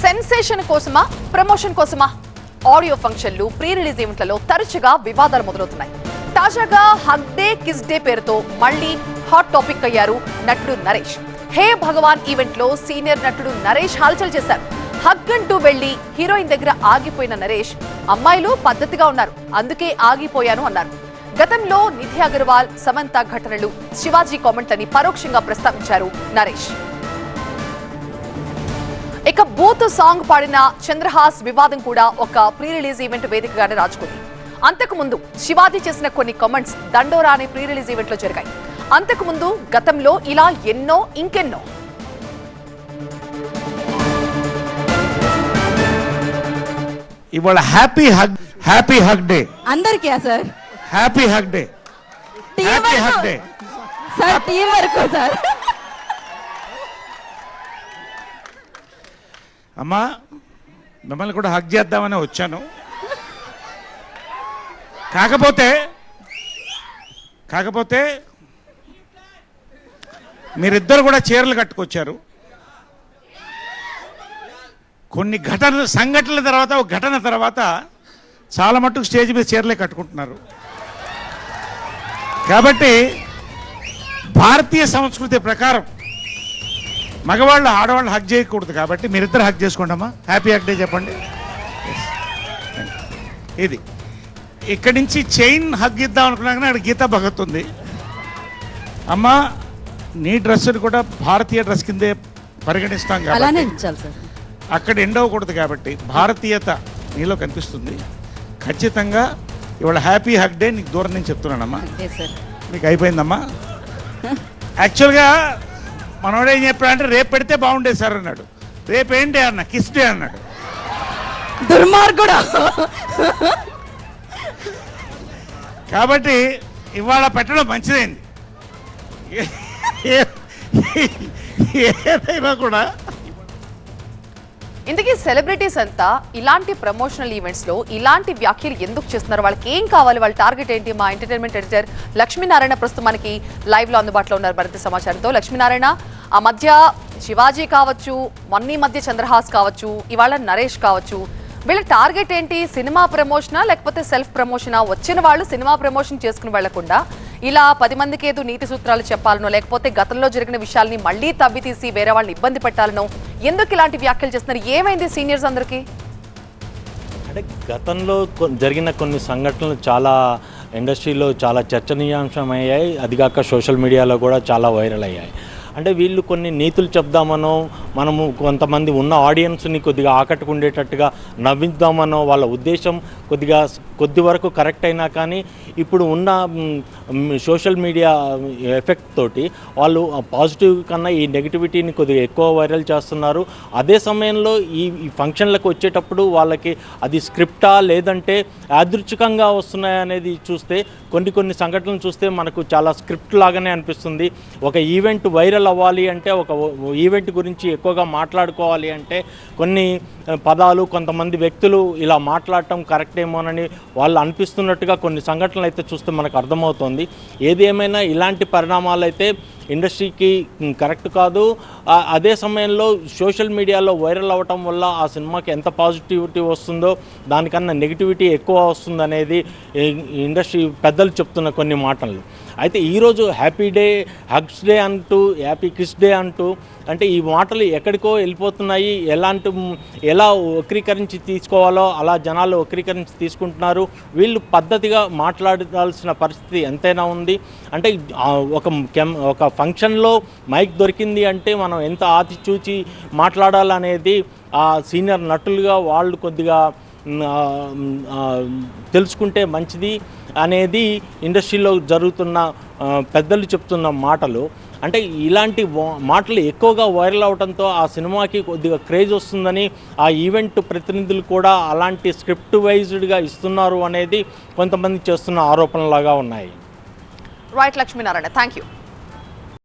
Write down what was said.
Sensation కోసమా promotion కోసమా audio ఫంక్షన్లు ప్రీ రిలీజ్ ఈవెంట్లలో తరచుగా వివాదాలు మొదలవుతున్నాయి. తాజాగా హగ్ డే కిస్ డే పేరుతో మళ్లీ హాట్ టాపిక్ అయ్యారు నటుడు నరేష్. హే భగవాన్ ఈవెంట్ లో సీనియర్ నటుడు నరేష్ హల్చల్ చేశారు. హగ్ అంటూ వెళ్లి హీరోయిన్ దగ్గర ఆగిపోయిన నరేష్ అమ్మాయిలు పద్ధతిగా ఉన్నారు అందుకే ఆగిపోయాను అన్నారు. గతంలో నిధి అగర్వాల్ సమంత ఘటనలు శివాజీ కామెంట్లని పరోక్షంగా ప్రస్తావించారు నరేష్. ఇక బూత్ సాంగ్ పాడిన చంద్రహాస్ వివాదం కూడా ఒక ప్రీ రిలీజ్ ఈవెంట్ వేదికగానే రాజుకుంది. అంతకుముందు శివాజీ చేసిన కొన్ని కామెంట్స్ దండోరా అనే ప్రీ రిలీజ్ ఈవెంట్ లో జరిగాయి. అంతకుముందు గతంలో ఇలా ఎన్నో ఇంకెన్నో. ఇవాళ హ్యాపీ హగ్ డే అందరికీ sir. Happy hug day sir team వరకు సార్. అమ్మా మిమ్మల్ని కూడా హగ్ చేద్దామని వచ్చాను. కాకపోతే మీరిద్దరు కూడా చీరలు కట్టుకొచ్చారు. కొన్ని సంఘటనల తర్వాత ఒక ఘటన తర్వాత చాలా మట్టుకు స్టేజ్ మీద చీరలే కట్టుకుంటున్నారు. కాబట్టి భారతీయ సంస్కృతి ప్రకారం మగవాళ్ళు ఆడవాళ్ళు హగ్ చేయకూడదు. కాబట్టి మీరిద్దరు హగ్ చేసుకోండి అమ్మా. హ్యాపీ హగ్ డే చెప్పండి. ఇది ఇక్కడి నుంచి చైన్ హగ్ ఇద్దాం అనుకున్నాక అక్కడ గీతా భగత్ ఉంది. అమ్మా నీ డ్రెస్సుని కూడా భారతీయ డ్రెస్ కిందే పరిగణిస్తాం కాబట్టి అక్కడ ఎండ్ అవ్వకూడదు. కాబట్టి భారతీయత నీలో కనిపిస్తుంది. ఖచ్చితంగా ఇవాళ హ్యాపీ హగ్ డే నీకు దూరం నుంచి చెప్తున్నానమ్మా. మీకు అయిపోయిందమ్మా. యాక్చువల్గా మనోడు ఏం చెప్పాడంటే రేపు పెడితే బాగుండేది సార్ అన్నాడు. రేపు ఏంటి అన్న కిస్ డే అన్నాడు. దుర్మార్గుడు. కాబట్టి ఇవాళ పెట్టడం మంచిదైంది. ఏదైనా కూడా ఇంతకీ సెలబ్రిటీస్ అంతా ఇలాంటి ప్రమోషనల్ ఈవెంట్స్ లో ఇలాంటి వ్యాఖ్యలు ఎందుకు చేస్తున్నారు? వాళ్ళకి ఏం కావాలి? వాళ్ళ టార్గెట్ ఏంటి? మా ఎంటర్టైన్మెంట్ ఎడిటర్ లక్ష్మీనారాయణ ప్రస్తుతం మనకి లైవ్ లో అందుబాటులో ఉన్నారు మరింత సమాచారంతో. లక్ష్మీనారాయణ, ఆ మధ్య శివాజీ కావచ్చు, మొన్నీ మధ్య చంద్రహాస్ కావచ్చు, ఇవాళ నరేష్ కావచ్చు, వీళ్ళ టార్గెట్ ఏంటి? సినిమా ప్రమోషనా లేకపోతే సెల్ఫ్ ప్రమోషనా? వచ్చిన వాళ్ళు సినిమా ప్రమోషన్ చేసుకుని వెళ్లకుండా ఇలా 10 మందికి ఏదో నీతి సూత్రాలు చెప్పాలనో లేకపోతే గతంలో జరిగిన విషయాల్ని మళ్లీ తవ్వి తీసి వేరే వాళ్ళని ఇబ్బంది పెట్టాలనో ఎందుకు ఇలాంటి వ్యాఖ్యలు చేస్తున్నారు? ఏమైంది సీనియర్స్ అందరికీ? అంటే గతంలో జరిగిన కొన్ని సంఘటనలు చాలా ఇండస్ట్రీలో చాలా చర్చనీయాంశమయ్యాయి. అదిగాక సోషల్ మీడియాలో కూడా చాలా వైరల్ అయ్యాయి. అంటే వీళ్ళు కొన్ని నీతులు చెప్దామనో, మనము కొంతమంది ఉన్న ఆడియన్స్ని కొద్దిగా ఆకట్టుకుండేటట్టుగా నవ్విద్దామనో వాళ్ళ ఉద్దేశం కొద్ది వరకు కరెక్ట్ అయినా కానీ ఇప్పుడు ఉన్న సోషల్ మీడియా ఎఫెక్ట్ తోటి వాళ్ళు పాజిటివ్ కన్నా ఈ నెగిటివిటీని కొద్దిగా ఎక్కువ వైరల్ చేస్తున్నారు. అదే సమయంలో ఈ ఫంక్షన్లకు వచ్చేటప్పుడు వాళ్ళకి అది స్క్రిప్టా లేదంటే యాదృచ్ఛికంగా వస్తున్నాయనేది చూస్తే కొన్ని సంఘటనలు చూస్తే మనకు చాలా స్క్రిప్ట్ లాగానే అనిపిస్తుంది. ఒక ఈవెంట్ వైరల్ అవ్వాలి అంటే, ఒక ఈవెంట్ గురించి ఎక్కువగా మాట్లాడుకోవాలి అంటే కొన్ని పదాలు కొంతమంది వ్యక్తులు ఇలా మాట్లాడటం కరెక్ట్ ఏమోనని వాళ్ళు అనిపిస్తున్నట్టుగా కొన్ని సంఘటనలు అయితే చూస్తే మనకు అర్థమవుతుంది. ఏది ఏమైనా ఇలాంటి పరిణామాలు అయితే ఇండస్ట్రీకి కరెక్ట్ కాదు. అదే సమయంలో సోషల్ మీడియాలో వైరల్ అవ్వటం వల్ల ఆ సినిమాకి ఎంత పాజిటివిటీ వస్తుందో దానికన్నా నెగిటివిటీ ఎక్కువ వస్తుందనేది ఇండస్ట్రీ పెద్దలు చెప్తున్న కొన్ని మాటలు. అయితే ఈరోజు హ్యాపీ డే, హగ్స్ డే అంటూ, హ్యాపీ కిస్ డే అంటూ, అంటే ఈ మాటలు ఎక్కడికో వెళ్ళిపోతున్నాయి. ఎలా వక్రీకరించి తీసుకోవాలో అలా జనాలు వక్రీకరించి తీసుకుంటున్నారు. వీళ్ళు పద్ధతిగా మాట్లాడాల్సిన పరిస్థితి ఎంతైనా ఉంది. అంటే ఒక ఫంక్షన్లో మైక్ దొరికింది అంటే మనం ఎంత ఆచితూచి మాట్లాడాలనేది ఆ సీనియర్ నటులుగా వాళ్ళు కొద్దిగా తెలుసుకుంటే మంచిది అనేది ఇండస్ట్రీలో జరుగుతున్న పెద్దలు చెప్తున్న మాటలు. అంటే ఇలాంటి మాటలు ఎక్కువగా వైరల్ అవడంతో ఆ సినిమాకి కొద్దిగా క్రేజ్ వస్తుందని ఆ ఈవెంట్ ప్రతినిధులు కూడా అలాంటి స్క్రిప్ట్ వైజ్డ్గా ఇస్తున్నారు అనేది కొంతమంది చేస్తున్న ఆరోపణలాగా ఉన్నాయి. Right Lakshminarayana, thank you.